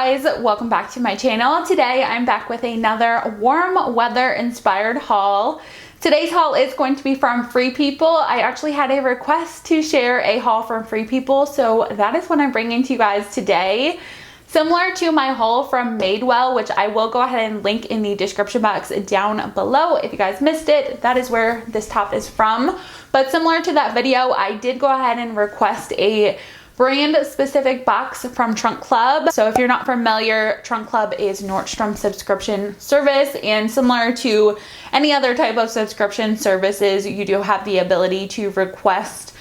guys, welcome back to my channel. Today I'm back with another warm weather inspired haul. Today's haul is going to be from Free People. I actually had a request to share a haul from Free People, so that is what I'm bringing to you guys today. Similar to my haul from Madewell, which I will go ahead and link in the description box down below if you guys missed it. That is where this top is from. But similar to that video, I did go ahead and request a brand specific box from Trunk Club. So if you're not familiar, Trunk Club is Nordstrom subscription service, and similar to any other type of subscription services, you do have the ability to request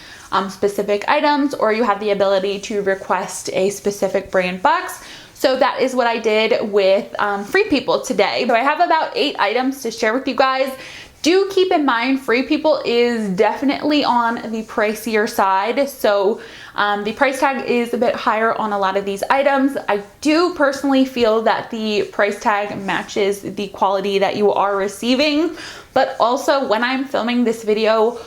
specific items, or you have the ability to request a specific brand box. So that is what I did with Free People today. So I have about 8 items to share with you guys. Do keep in mind, Free People is definitely on the pricier side. So the price tag is a bit higher on a lot of these items. I do personally feel that the price tag matches the quality that you are receiving. But also when I'm filming this video,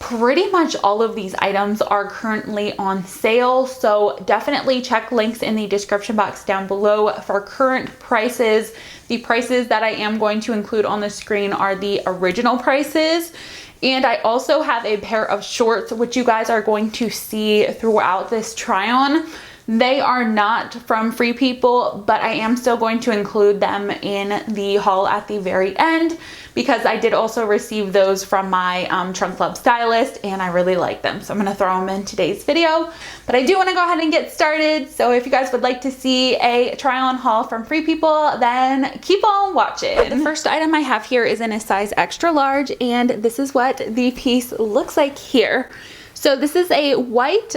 pretty much all of these items are currently on sale, so definitely check links in the description box down below for current prices. The prices that I am going to include on the screen are the original prices. And I also have a pair of shorts which you guys are going to see throughout this try on. They are not from Free People, but I am still going to include them in the haul at the very end because I did also receive those from my Trunk Club stylist and I really like them. So I'm going to throw them in today's video. But I do want to go ahead and get started. So if you guys would like to see a try on haul from Free People, then keep on watching. The first item I have here is in a size extra large, and this is what the piece looks like here. So this is a white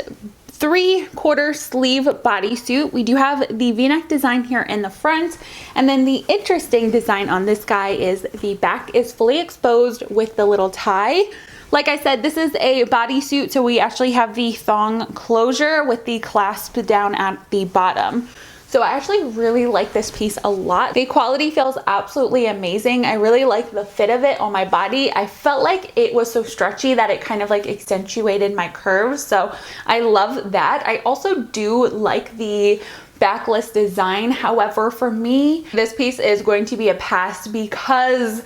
3/4 sleeve bodysuit. We do have the V-neck design here in the front, and then the interesting design on this guy is the back is fully exposed with the little tie. Like I said, this is a bodysuit, so we actually have the thong closure with the clasp down at the bottom. So I actually really like this piece a lot. The quality feels absolutely amazing. I really like the fit of it on my body. I felt like it was so stretchy that it kind of like accentuated my curves. So I love that. I also do like the backless design. However, for me, this piece is going to be a pass because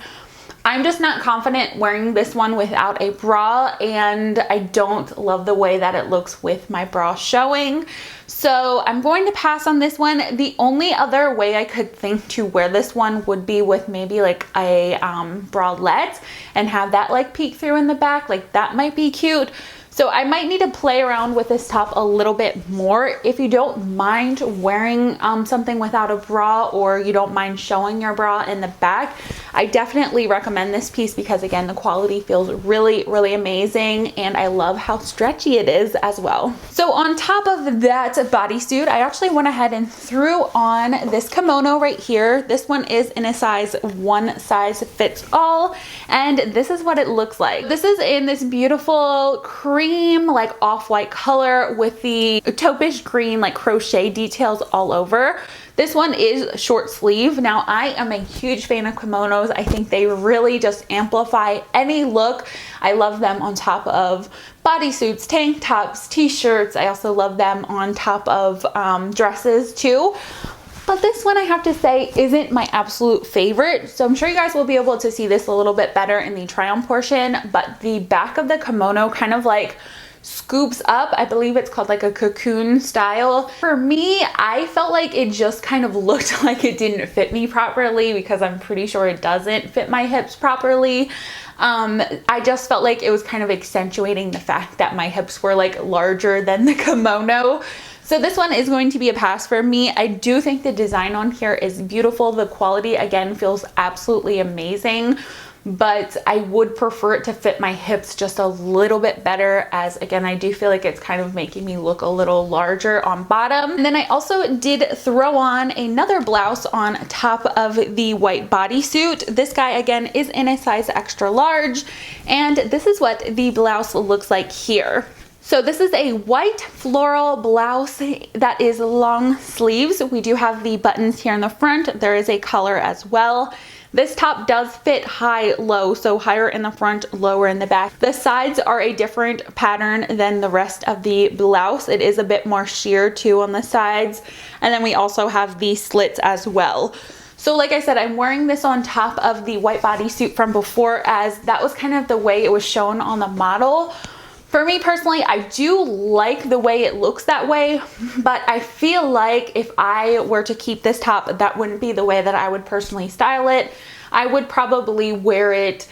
I'm just not confident wearing this one without a bra, and I don't love the way that it looks with my bra showing. So I'm going to pass on this one. The only other way I could think to wear this one would be with maybe like a bralette and have that like peek through in the back. Like that might be cute. So I might need to play around with this top a little bit more. If you don't mind wearing something without a bra, or you don't mind showing your bra in the back, I definitely recommend this piece because again, the quality feels really, really amazing, and I love how stretchy it is as well. So on top of that bodysuit, I actually went ahead and threw on this kimono right here. This one is in a size one size fits all, and this is what it looks like. This is in this beautiful cream like off-white color with the taupish green like crochet details all over. This one is short sleeve. Now I am a huge fan of kimonos. I think they really just amplify any look. I love them on top of bodysuits, tank tops, t-shirts. I also love them on top of dresses too. But this one I have to say isn't my absolute favorite. So I'm sure you guys will be able to see this a little bit better in the try on portion, but the back of the kimono kind of like scoops up. I believe it's called like a cocoon style. For me, I felt like it just kind of looked like it didn't fit me properly because I'm pretty sure it doesn't fit my hips properly. I just felt like it was kind of accentuating the fact that my hips were like larger than the kimono. So this one is going to be a pass for me. I do think the design on here is beautiful. The quality again feels absolutely amazing, but I would prefer it to fit my hips just a little bit better, as again, I do feel like it's kind of making me look a little larger on bottom. And then I also did throw on another blouse on top of the white bodysuit. This guy again is in a size extra large, and this is what the blouse looks like here. So this is a white floral blouse that is long sleeves. We do have the buttons here in the front. There is a collar as well. This top does fit high-low, so higher in the front, lower in the back. The sides are a different pattern than the rest of the blouse. It is a bit more sheer too on the sides. And then we also have the slits as well. So like I said, I'm wearing this on top of the white bodysuit from before, as that was kind of the way it was shown on the model. For me personally, I do like the way it looks that way, but I feel like if I were to keep this top, that wouldn't be the way that I would personally style it. I would probably wear it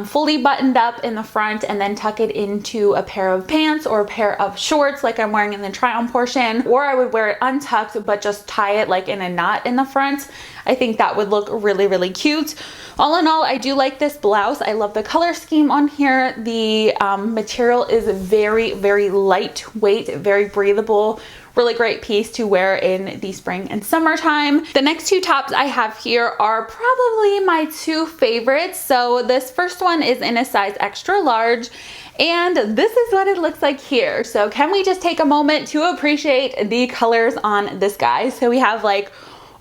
fully buttoned up in the front and then tuck it into a pair of pants or a pair of shorts like I'm wearing in the try on portion, or I would wear it untucked but just tie it like in a knot in the front. I think that would look really, really cute. All in all, I do like this blouse. I love the color scheme on here. The material is very, very lightweight, very breathable. Really great piece to wear in the spring and summertime. The next two tops I have here are probably my two favorites. So this first one is in a size extra large, and this is what it looks like here. So can we just take a moment to appreciate the colors on this guy? So we have like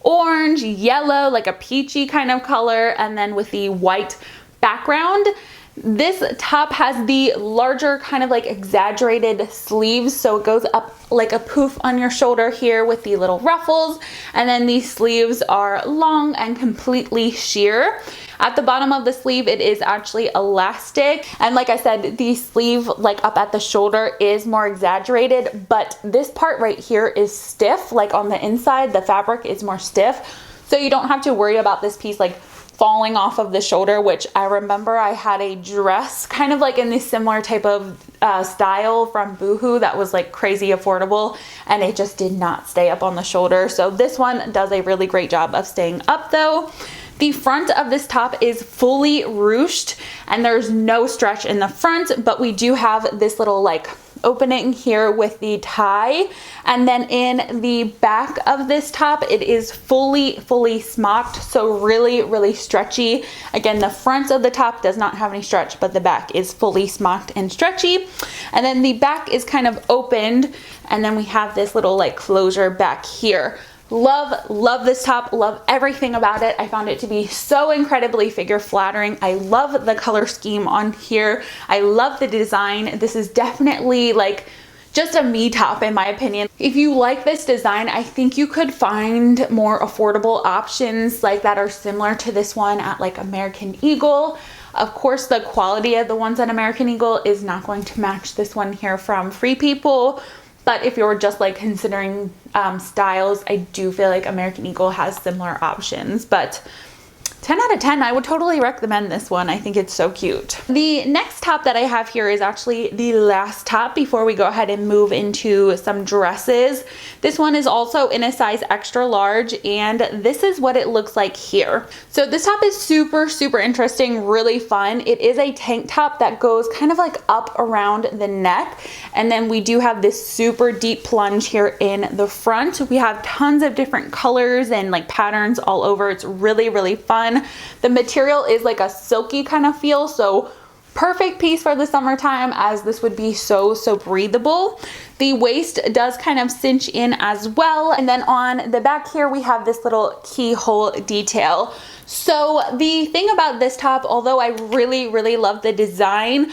orange, yellow, like a peachy kind of color, and then with the white background. This top has the larger kind of like exaggerated sleeves, so it goes up like a poof on your shoulder here with the little ruffles, and then these sleeves are long and completely sheer. At the bottom of the sleeve, it is actually elastic, and like I said, the sleeve like up at the shoulder is more exaggerated, but this part right here is stiff. Like on the inside, the fabric is more stiff, so you don't have to worry about this piece like falling off of the shoulder, which I remember I had a dress kind of like in this similar type of style from Boohoo that was like crazy affordable, and it just did not stay up on the shoulder. So this one does a really great job of staying up though. The front of this top is fully ruched and there's no stretch in the front, but we do have this little like opening here with the tie, and then in the back of this top it is fully smocked, so really stretchy. Again, the front of the top does not have any stretch, but the back is fully smocked and stretchy, and then the back is kind of opened, and then we have this little like closure back here. Love this top, love everything about it. I found it to be so incredibly figure flattering. I love the color scheme on here. I love the design. This is definitely like just a me top in my opinion. If you like this design, I think you could find more affordable options like that are similar to this one at like American Eagle. Of course, the quality of the ones at American Eagle is not going to match this one here from Free People. But if you're just like considering styles, I do feel like American Eagle has similar options. But 10 out of 10, I would totally recommend this one. I think it's so cute. The next top that I have here is actually the last top before we go ahead and move into some dresses. This one is also in a size extra large, and this is what it looks like here. So this top is super interesting, really fun. It is a tank top that goes kind of like up around the neck, and then we do have this super deep plunge here in the front. We have tons of different colors and like patterns all over. It's really fun. The material is like a silky kind of feel, so perfect piece for the summertime, as this would be so breathable. The waist does kind of cinch in as well, and then on the back here we have this little keyhole detail. So the thing about this top, although I really love the design,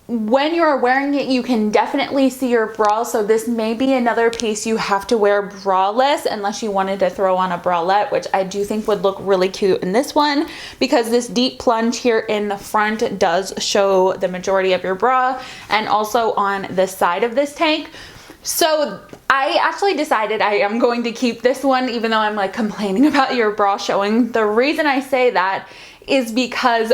when you're wearing it, you can definitely see your bra, so this may be another piece you have to wear braless unless you wanted to throw on a bralette, which I do think would look really cute in this one, because this deep plunge here in the front does show the majority of your bra, and also on the side of this tank. So I actually decided I am going to keep this one, even though I'm like complaining about your bra showing. The reason I say that is because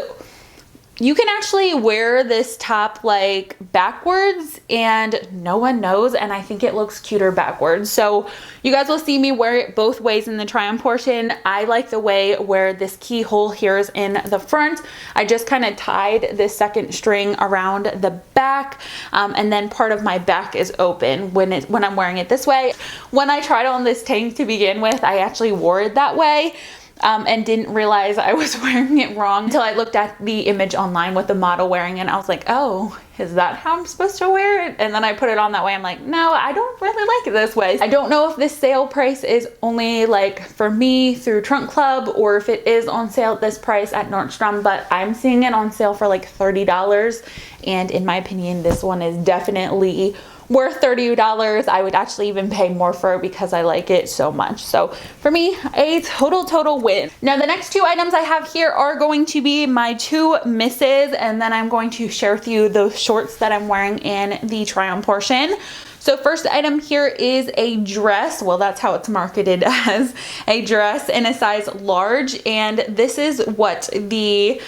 you can actually wear this top like backwards and no one knows, and I think it looks cuter backwards. So you guys will see me wear it both ways in the try on portion. I like the way where this keyhole here is in the front. I just kind of tied this second string around the back, and then part of my back is open when I'm wearing it this way. When I tried on this tank to begin with, I actually wore it that way. And didn't realize I was wearing it wrong until I looked at the image online with the model wearing it. I was like, oh, is that how I'm supposed to wear it? And then I put it on that way. I'm like, no, I don't really like it this way. I don't know if this sale price is only like for me through Trunk Club or if it is on sale at this price at Nordstrom, but I'm seeing it on sale for like $30. And in my opinion, this one is definitely worth $30. I would actually even pay more for it because I like it so much. So for me, a total win. Now the next two items I have here are going to be my two misses, and then I'm going to share with you those shorts that I'm wearing in the try on portion. So first item here is a dress. Well, that's how it's marketed, as a dress in a size large. And this is what the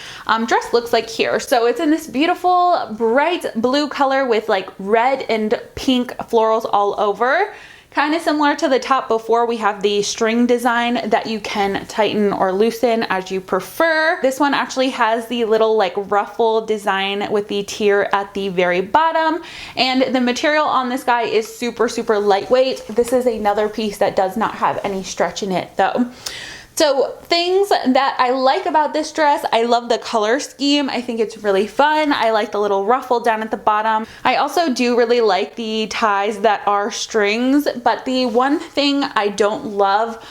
dress looks like here. So it's in this beautiful bright blue color with like red and pink florals all over. Kind of similar to the top before, we have the string design that you can tighten or loosen as you prefer. This one actually has the little like ruffle design with the tier at the very bottom. And the material on this guy is super lightweight. This is another piece that does not have any stretch in it though. So things that I like about this dress, I love the color scheme. I think it's really fun. I like the little ruffle down at the bottom. I also do really like the ties that are strings, but the one thing I don't love,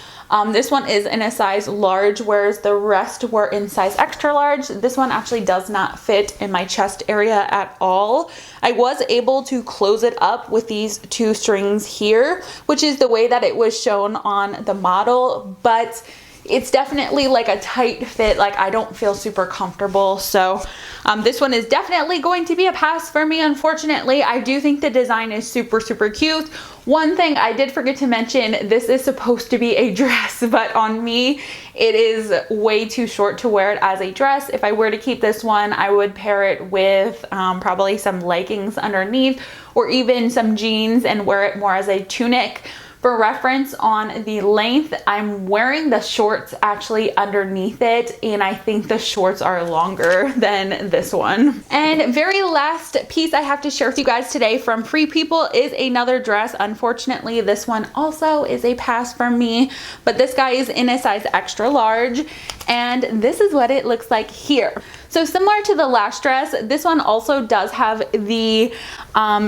this one is in a size large, whereas the rest were in size extra large. This one actually does not fit in my chest area at all. I was able to close it up with these two strings here, which is the way that it was shown on the model, but it's definitely like a tight fit. Like I don't feel super comfortable. So this one is definitely going to be a pass for me, unfortunately. I do think the design is super cute. One thing I did forget to mention, this is supposed to be a dress, but on me, it is way too short to wear it as a dress. If I were to keep this one, I would pair it with probably some leggings underneath or even some jeans and wear it more as a tunic. For reference on the length, I'm wearing the shorts actually underneath it, and I think the shorts are longer than this one. And very last piece I have to share with you guys today from Free People is another dress. Unfortunately, this one also is a pass for me, but this guy is in a size extra large, and this is what it looks like here. So similar to the last dress, this one also does have the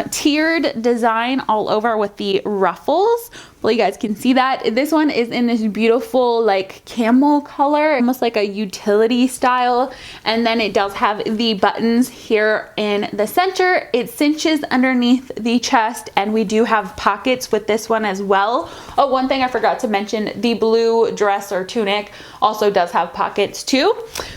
tiered design all over with the ruffles. Well, you guys can see that. This one is in this beautiful like camel color, almost like a utility style. And then it does have the buttons here in the center. It cinches underneath the chest, and we do have pockets with this one as well. Oh, one thing I forgot to mention, the blue dress or tunic also does have pockets too.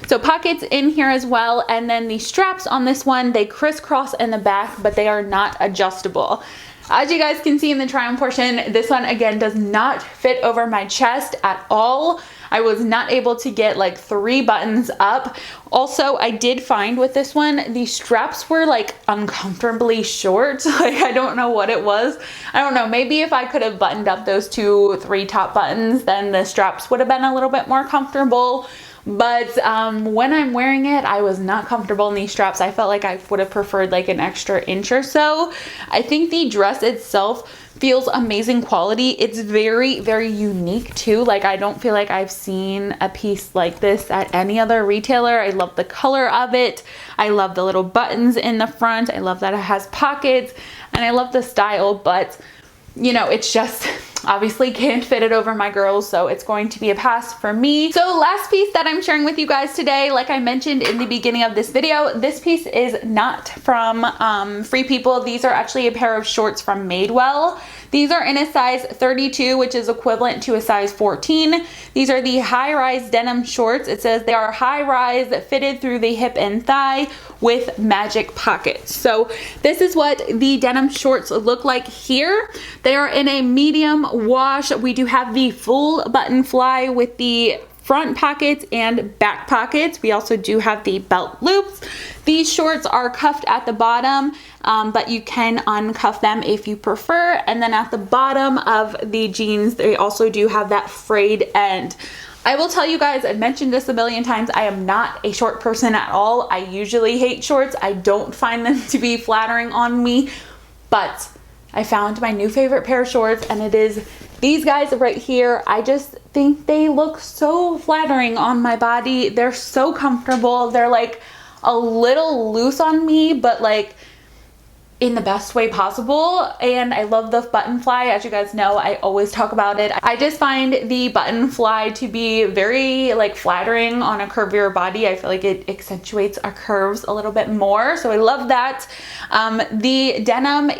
So pockets in here as well. And then the straps on this one, they crisscross in the back, but they are not adjustable. As you guys can see in the try on portion, this one again does not fit over my chest at all. I was not able to get like 3 buttons up. Also, I did find with this one, the straps were like uncomfortably short. Like I don't know what it was. I don't know, maybe if I could have buttoned up those 2-3 top buttons, then the straps would have been a little bit more comfortable. But when I'm wearing it, I was not comfortable in these straps. I felt like I would have preferred like an extra inch or so. I think the dress itself feels amazing quality. It's very unique too. Like I don't feel like I've seen a piece like this at any other retailer. I love the color of it. I love the little buttons in the front. I love that it has pockets, and I love the style, but you know, it's just obviously can't fit it over my girls, so it's going to be a pass for me. So last piece that I'm sharing with you guys today, like I mentioned in the beginning of this video, this piece is not from Free People. These are actually a pair of shorts from Madewell. These are in a size 32, which is equivalent to a size 14. These are the high-rise denim shorts. It says they are high-rise, fitted through the hip and thigh with magic pockets. So this is what the denim shorts look like here. They are in a medium wash. We do have the full button fly with the front pockets and back pockets. We also do have the belt loops. These shorts are cuffed at the bottom, but you can uncuff them if you prefer. And then at the bottom of the jeans, they also do have that frayed end. I will tell you guys, I've mentioned this a million times, I am not a short person at all. I usually hate shorts. I don't find them to be flattering on me, but I found my new favorite pair of shorts, and it is these guys right here. I just think they look so flattering on my body. They're so comfortable. They're like a little loose on me, but like in the best way possible. And I love the button fly. As you guys know, I always talk about it. I just find the button fly to be very like flattering on a curvier body. I feel like it accentuates our curves a little bit more. So I love that. The denim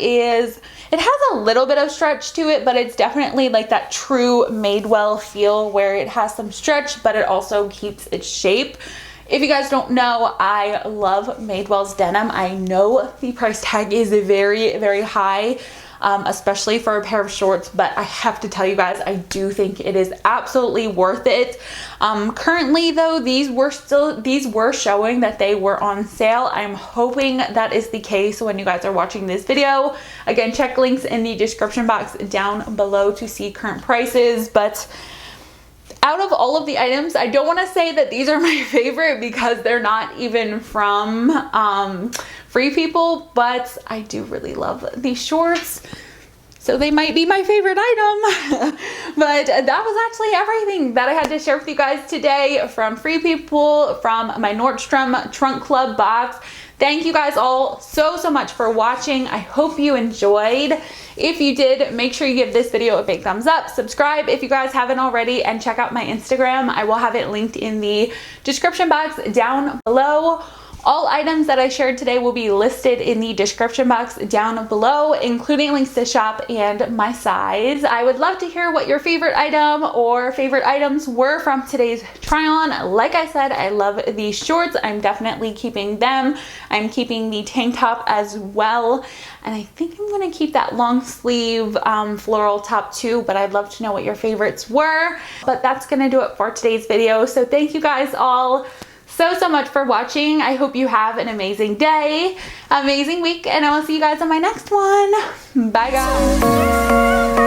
it has a little bit of stretch to it, but it's definitely like that true Madewell feel where it has some stretch, but it also keeps its shape. If you guys don't know, I love Madewell's denim. I know the price tag is very, very high, especially for a pair of shorts, but I have to tell you guys, I do think it is absolutely worth it. Currently though, these were showing that they were on sale. I'm hoping that is the case when you guys are watching this video. Again, check links in the description box down below to see current prices, but out of all of the items, I don't want to say that these are my favorite because they're not even from Free People, but I do really love these shorts. So they might be my favorite item. But that was actually everything that I had to share with you guys today from Free People, from my Nordstrom Trunk Club box. Thank you guys all so much for watching. I hope you enjoyed. If you did, make sure you give this video a big thumbs up. Subscribe if you guys haven't already, and check out my Instagram. I will have it linked in the description box down below. All items that I shared today will be listed in the description box down below, including links to shop and my size. I would love to hear what your favorite item or favorite items were from today's try on. Like I said, I love these shorts. I'm definitely keeping them. I'm keeping the tank top as well. And I think I'm gonna keep that long sleeve floral top too, but I'd love to know what your favorites were. But that's gonna do it for today's video. So thank you guys all so much for watching. I hope you have an amazing day, amazing week, and I will see you guys on my next one. Bye guys.